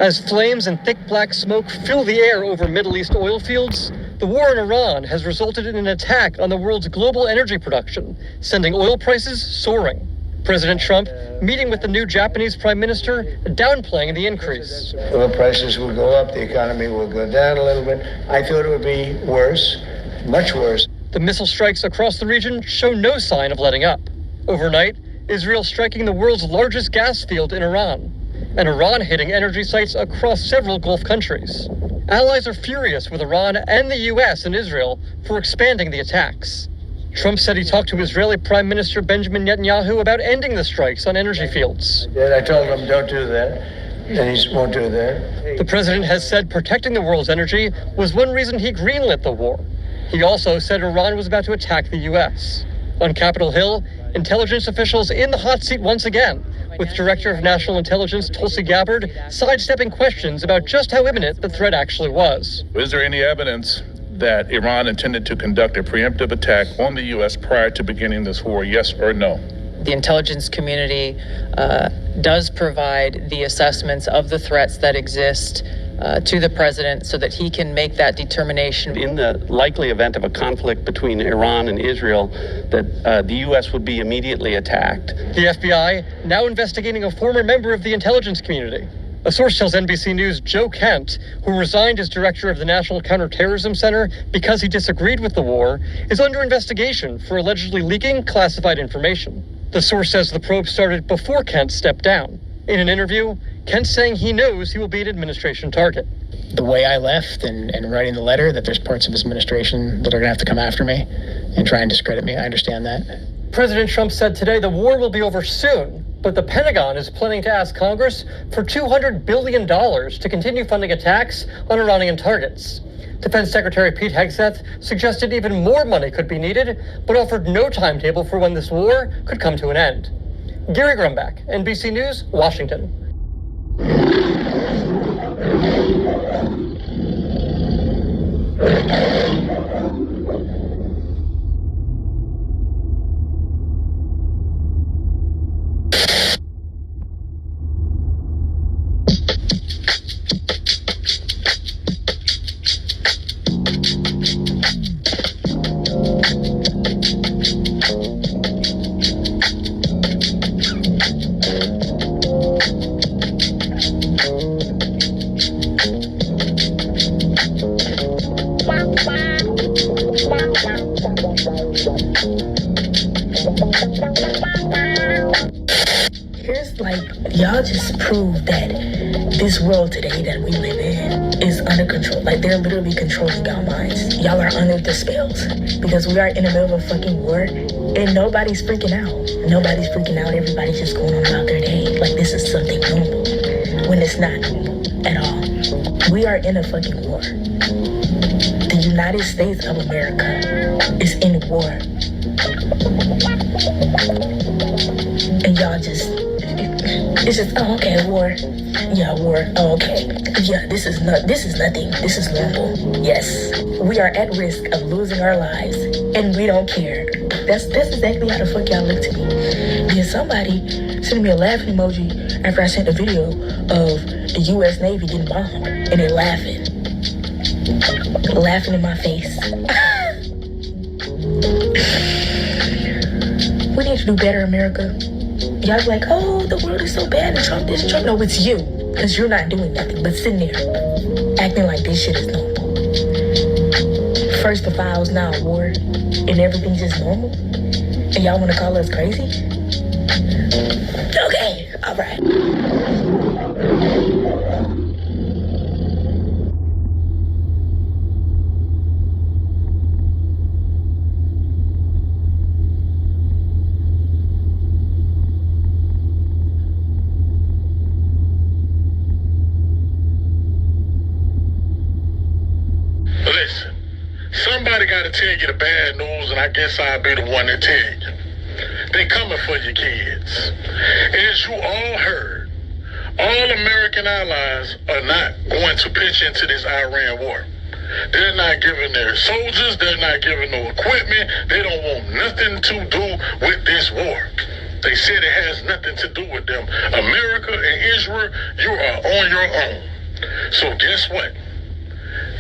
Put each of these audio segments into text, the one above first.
As flames and thick black smoke fill the air over Middle East oil fields, the war in Iran has resulted in an attack on the world's global energy production, sending oil prices soaring. President Trump, meeting with the new Japanese Prime Minister, downplaying the increase. Oil prices will go up, the economy will go down a little bit. I thought it would be worse, much worse. The missile strikes across the region show no sign of letting up. Overnight, Israel striking the world's largest gas field in Iran, and Iran hitting energy sites across several Gulf countries. Allies are furious with Iran and the U.S. and Israel for expanding the attacks. Trump said he talked to Israeli Prime Minister Benjamin Netanyahu about ending the strikes on energy fields. I told him don't do that, and he won't do that. The president has said protecting the world's energy was one reason he greenlit the war. He also said Iran was about to attack the U.S. On Capitol Hill, intelligence officials in the hot seat once again, with Director of National Intelligence Tulsi Gabbard sidestepping questions about just how imminent the threat actually was. Is there any evidence that Iran intended to conduct a preemptive attack on the U.S. prior to beginning this war, yes or no? The intelligence community does provide the assessments of the threats that exist to the president so that he can make that determination. In the likely event of a conflict between Iran and Israel, that the U.S. would be immediately attacked. The FBI now investigating a former member of the intelligence community. A source tells NBC News Joe Kent, who resigned as director of the National Counterterrorism Center because he disagreed with the war, is under investigation for allegedly leaking classified information. The source says the probe started before Kent stepped down. In an interview, Kent saying he knows he will be an administration target. The way I left and writing the letter, that there's parts of his administration that are going to have to come after me and try and discredit me. I understand that. President Trump said today the war will be over soon, but the Pentagon is planning to ask Congress for $200 billion to continue funding attacks on Iranian targets. Defense Secretary Pete Hegseth suggested even more money could be needed, but offered no timetable for when this war could come to an end. Gary Grumbach, NBC News, Washington. Y'all just proved that this world today that we live in is under control. Like, they're literally controlling our minds. Y'all are under the spells because we are in the middle of a fucking war and nobody's freaking out. Nobody's freaking out. Everybody's just going on about their day. Like, this is something normal when it's not normal at all. We are in a fucking war. The United States of America is in war. And y'all just... It's just, oh, okay, war. Yeah, war. Oh, okay. Yeah, this is nothing. This is normal. Yes. We are at risk of losing our lives, and we don't care. That's exactly how the fuck y'all look to me. Because somebody sent me a laughing emoji after I sent a video of the U.S. Navy getting bombed, and they're laughing. Laughing in my face. We need to do better, America. Y'all be like, oh, the world is so bad and Trump this, Trump. No, it's you. Because you're not doing nothing but sitting there acting like this shit is normal. First the files, now war, and everything's just normal. And y'all want to call us crazy? Okay, all right. Listen, somebody got to tell you the bad news, and I guess I'll be the one to tell you. They coming for your kids. As you all heard, all American allies are not going to pitch into this Iran war. They're not giving their soldiers, they're not giving no equipment, they don't want nothing to do with this war. They said it has nothing to do with them. America and Israel, you are on your own. So guess what?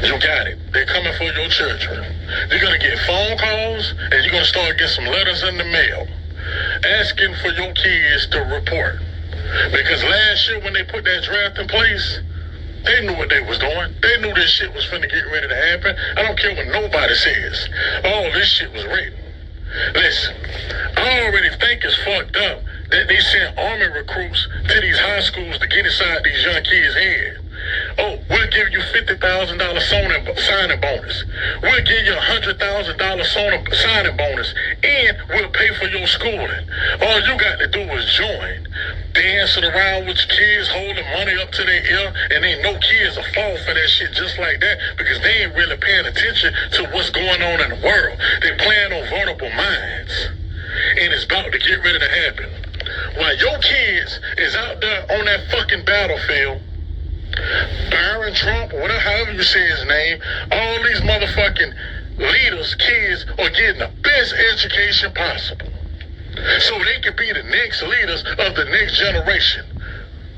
You got it. They're coming for your children. You're going to get phone calls, and you're going to start getting some letters in the mail asking for your kids to report. Because last year when they put that draft in place, they knew what they was doing. They knew this shit was finna get ready to happen. I don't care what nobody says. All this shit was written. Listen, I already think it's fucked up that they send army recruits to these high schools to get inside these young kids' head. Oh, we'll give you $50,000 signing bonus. We'll give you $100,000 signing bonus, and we'll pay for your schooling. All you got to do is join. Dancing around with your kids, holding money up to their ear, and ain't no kids will fall for that shit just like that because they ain't really paying attention to what's going on in the world. They're playing on vulnerable minds, and it's about to get ready to happen. While your kids is out there on that fucking battlefield, Byron Trump, whatever, however you say his name, all these motherfucking leaders, kids are getting the best education possible so they can be the next leaders of the next generation.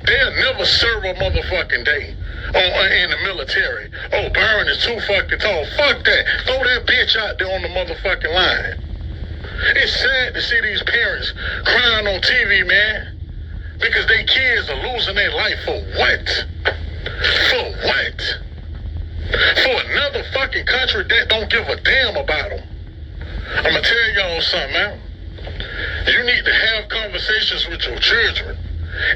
They'll never serve a motherfucking day in the military. Oh, Byron is too fucking tall. Fuck that. Throw that bitch out there on the motherfucking line. It's sad to see these parents crying on TV, man, because their kids are losing their life for what? For what? For another fucking country that don't give a damn about them. I'm gonna tell y'all something, man. You need to have conversations with your children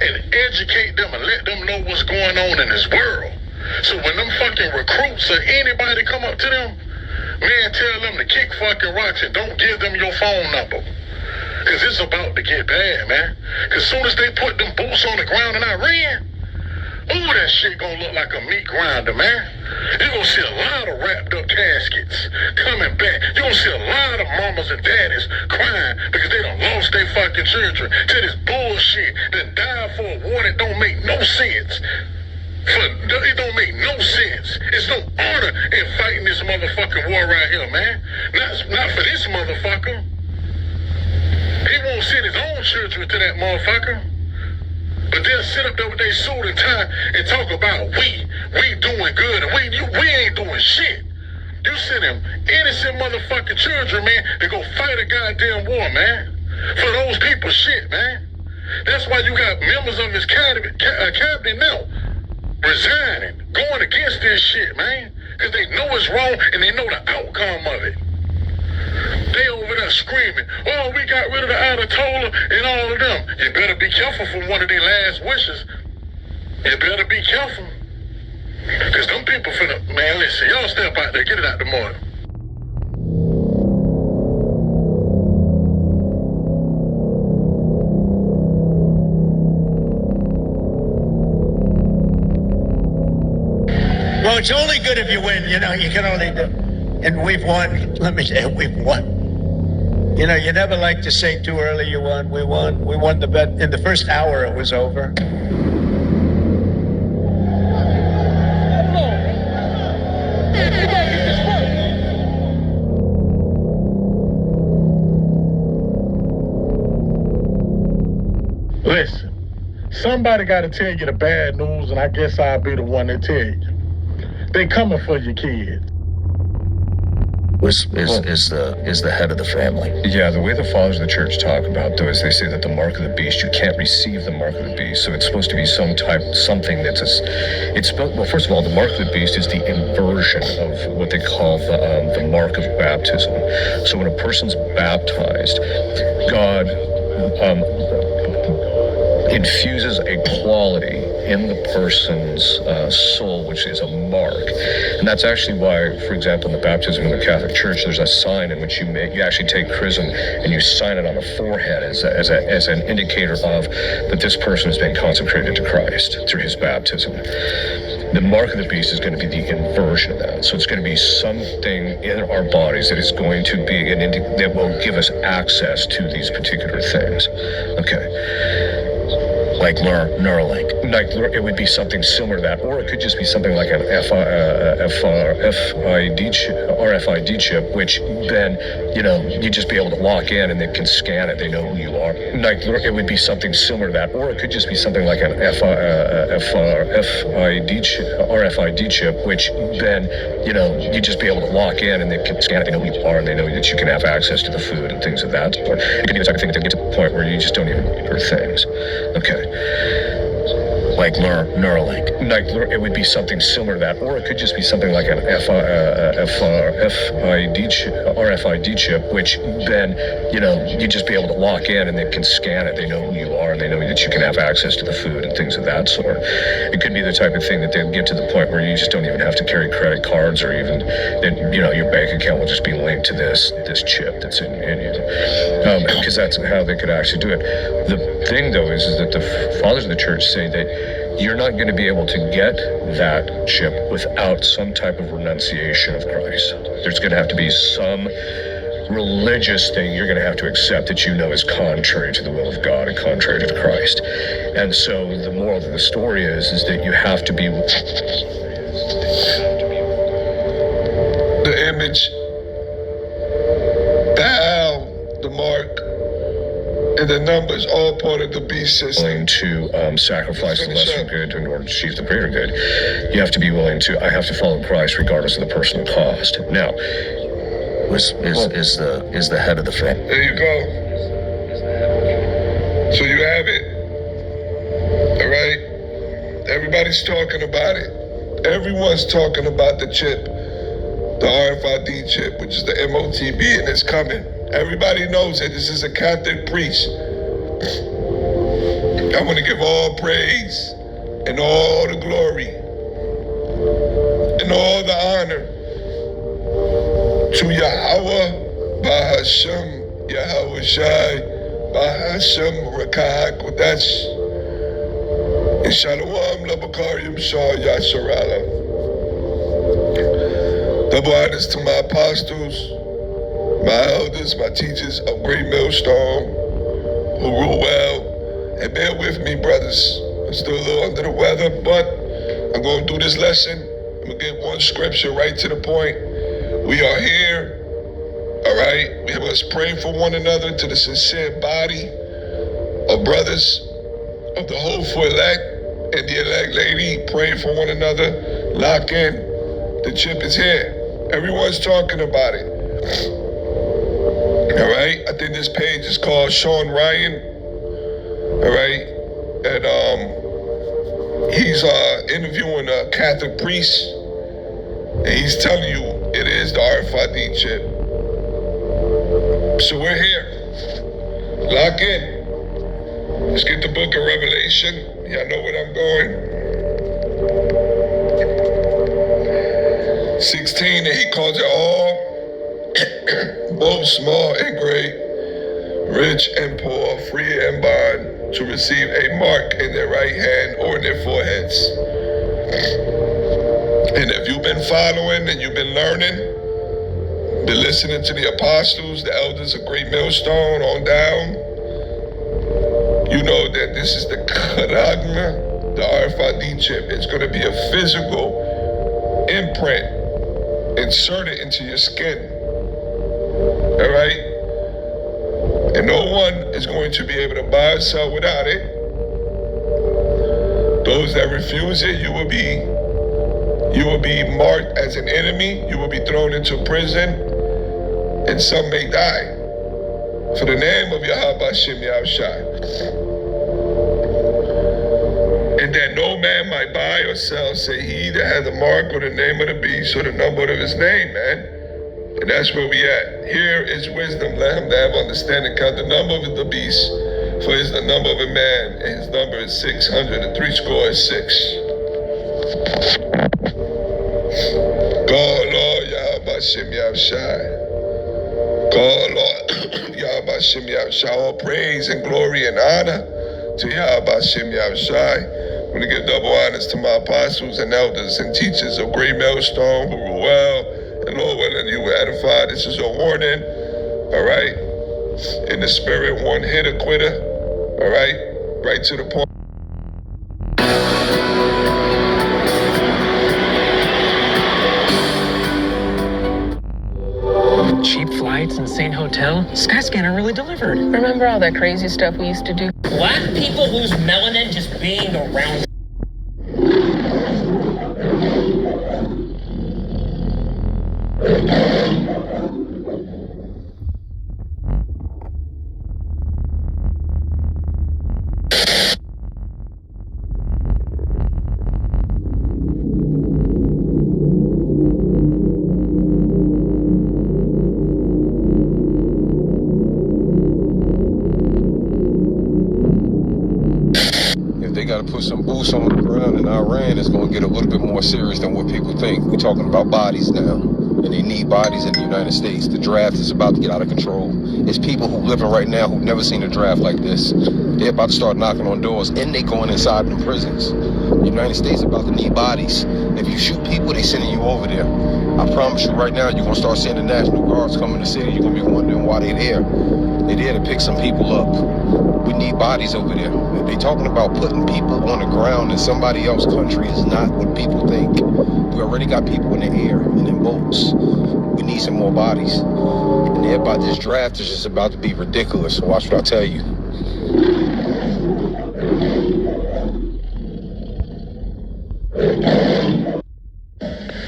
and educate them and let them know what's going on in this world. So when them fucking recruits or anybody come up to them, man, tell them to kick fucking rocks and don't give them your phone number. Cause it's about to get bad, man. Cause soon as they put them boots on the ground in Iran, ooh, that shit gonna look like a meat grinder, man. You're gonna see a lot of wrapped up caskets coming back. You're gonna see a lot of mamas and daddies crying because they done lost their fucking children to this bullshit that died for a war that don't make no sense. It don't make no sense. It's no honor in fighting this motherfucking war right here, man. Not for this motherfucker. He won't send his own children to that motherfucker. But they'll sit up there with their suit and tie and talk about we doing good and we ain't doing shit. You send them innocent motherfucking children, man, to go fight a goddamn war, man. For those people's shit, man. That's why you got members of his cabinet now resigning, going against this shit, man. Because they know it's wrong and they know the outcome of it. They over there screaming, oh, we got rid of the Ayatollah and all of them. You better be careful for one of their last wishes. You better be careful. Because them people finna, man, listen, y'all step out there, get it out the morning. Well, it's only good if you win. You know, you can only do. And we've won. Let me say, we've won. You know, you never like to say too early you won. We won. We won the bet. In the first hour, it was over. Listen, somebody got to tell you the bad news, and I guess I'll be the one to tell you. They coming for your kids. Is the head of the family. Yeah, the way the fathers of the church talk about though is they say that the mark of the beast, you can't receive the mark of the beast. So it's supposed to be something that's well, first of all, the mark of the beast is the inversion of what they call the mark of baptism. So when a person's baptized, God infuses a quality in the person's soul, which is a mark. And that's actually why, for example, in the baptism in the Catholic Church, there's a sign in which you actually take chrism and you sign it on the forehead as an indicator of that this person has been consecrated to Christ through his baptism. The mark of the beast is going to be the inversion of that. So it's going to be something in our bodies that is going to be that will give us access to these particular things. Okay. Like Neuralink. Like, it would be something similar to that, or it could just be something like an RFID chip, which then, you'd just be able to walk in and they can scan it. They know who you are. Like, it would be something similar to that, or it could just be something like an RFID chip, which then, you'd just be able to walk in and they can scan it. They know who you are and they know that you can have access to the food and things of that sort. It could be the type of thing that get to the point where you just don't even remember things. Okay. Like Neuralink. Like, it would be something similar to that, or it could just be something like an RFID chip, which then, you'd just be able to walk in and they can scan it. They know who you are and they know that you can have access to the food and things of that sort. It could be the type of thing that they'll get to the point where you just don't even have to carry credit cards, or even, your bank account will just be linked to this chip that's in you. Because that's how they could actually do it. The thing, though, is that the fathers of the church say that you're not going to be able to get that chip without some type of renunciation of Christ. There's going to have to be some religious thing you're going to have to accept that is contrary to the will of God and contrary to Christ. And so the moral of the story is that you have to be... The image, the owl, the mark, and the numbers, all part of the beast system. Willing to sacrifice the lesser good in order to achieve the greater good. You have to be willing to, I have to follow Christ regardless of the personal cost. Now, Is the head of the family. There you go. So you have it. All right? Everybody's talking about it. Everyone's talking about the chip, the RFID chip, which is the MOTB, and it's coming. Everybody knows that this is a Catholic priest. I want to give all praise and all the glory and all the honor to Yahweh, Bahashem, Yahweh Shai, Bahashem, Rakah Kodesh, and Shalom, Labakarim Shah, Yasharala. Double honors to my apostles, my elders, my teachers of Great Millstone, who rule well. And bear with me, brothers. I'm still a little under the weather, but I'm going to do this lesson. I'm going to get one scripture right to the point. We are here, all right? We must pray for one another, to the sincere body of brothers of the hopeful elect and the elect lady. Pray for one another. Lock in. The chip is here. Everyone's talking about it. All right? I think this page is called Sean Ryan. All right? And he's interviewing a Catholic priest. And he's telling you it is the RFID chip. So we're here. Lock in. Let's get the book of Revelation. Y'all know where I'm going. 16, and he calls it all, both small and great, rich and poor, free and bond, to receive a mark in their right hand or in their foreheads. And if you've been following and you've been learning, been listening to the apostles, the elders of Great Millstone on down, you know that this is the charagma, the RFID chip. It's going to be a physical imprint inserted into your skin. All right? And no one is going to be able to buy or sell without it. Those that refuse it, you will be marked as an enemy. You will be thrown into prison, and some may die for the name of Yahweh Shem Yahushai. And that no man might buy or sell, say he that has the mark or the name of the beast or the number of his name, man. And that's where we at. Here is wisdom. Let him that have understanding count the number of the beast, for it is the number of a man, and his number is 666. God, Lord, Yahweh Shem Yahushai. God, Lord, Yahweh Shem Yahushai. All praise and glory and honor to Yahweh Shem Yahushai. I'm going to give double honors to my apostles and elders and teachers of Great Millstone who rule well. And Lord, willing you will edify. This is a warning. All right. In the spirit, one hitter quitter. All right. Right to the point. cheap flights, insane hotel. Skyscanner really delivered. Remember all that crazy stuff we used to do? Black people lose melanin just being around. If they got to put some boots on the ground in Iran, it's going to get a little bit more serious than what people think. We're talking about bodies now, and they need bodies in the United States. The draft is about to get out of control. It's people who living right now who've never seen a draft like this. They're about to start knocking on doors, and they going inside them prisons. The United States about to need bodies. If you shoot people, they sending you over there. I promise you right now, you're going to start seeing the National Guards come in the city. You're going to be wondering why they're there. They're there to pick some people up. We need bodies over there. They talking about putting people on the ground in somebody else's country is not what people think. We already got people in the air and in boats. We need some more bodies. And this draft is just about to be ridiculous. So watch what I tell you.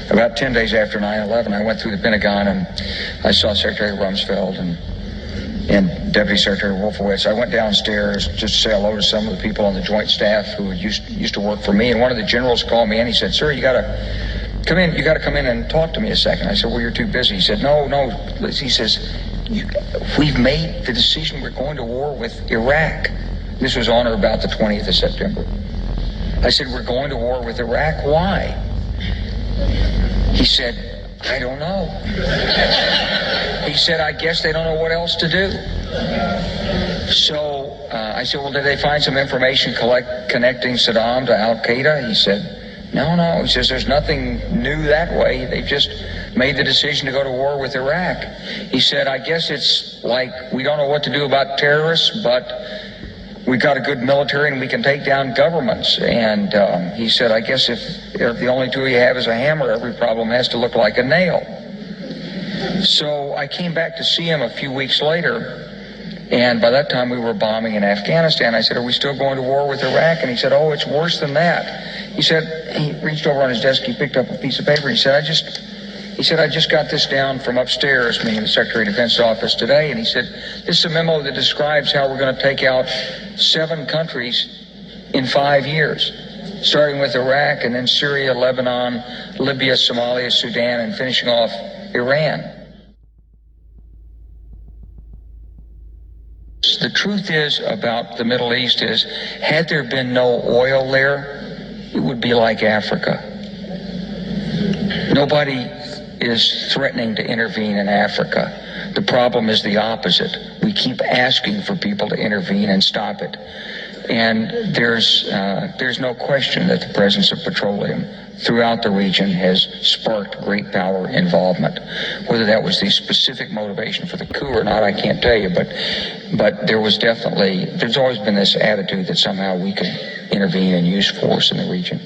About 10 days after 9/11, I went through the Pentagon and I saw Secretary Rumsfeld and Deputy Secretary Wolfowitz. I went downstairs just to say hello to some of the people on the Joint Staff who used to work for me. And one of the generals called me and he said, "Sir, you got to come in. You got to come in and talk to me a second." I said, "Well, you're too busy." He said, No. He says, "We've made the decision. We're going to war with Iraq." This was on or about the 20th of September. I said, "We're going to war with Iraq. Why?" He said, "I don't know." He said, "I guess they don't know what else to do." So I said, "Well, did they find some information connecting Saddam to Al-Qaeda?" He said, No. He says, "There's nothing new that way. They've just made the decision to go to war with Iraq." He said, "I guess it's like we don't know what to do about terrorists, but we've got a good military and we can take down governments." And he said, "I guess if the only tool you have is a hammer, every problem has to look like a nail." So I came back to see him a few weeks later, and by that time we were bombing in Afghanistan. I said, "Are we still going to war with Iraq?" And he said, "Oh, it's worse than that." He said, he reached over on his desk, he picked up a piece of paper, he said, I just got this down from upstairs, meaning the Secretary of Defense office today, and he said, "This is a memo that describes how we're going to take out 7 countries in 5 years, starting with Iraq and then Syria, Lebanon, Libya, Somalia, Sudan, and finishing off Iran." The truth is about the Middle East is, had there been no oil there, it would be like Africa. Nobody is threatening to intervene in Africa. The problem is the opposite. We keep asking for people to intervene and stop it. And there's no question that the presence of petroleum throughout the region has sparked great power involvement. Whether that was the specific motivation for the coup or not, I can't tell you, but there's always been this attitude that somehow we could intervene and use force in the region.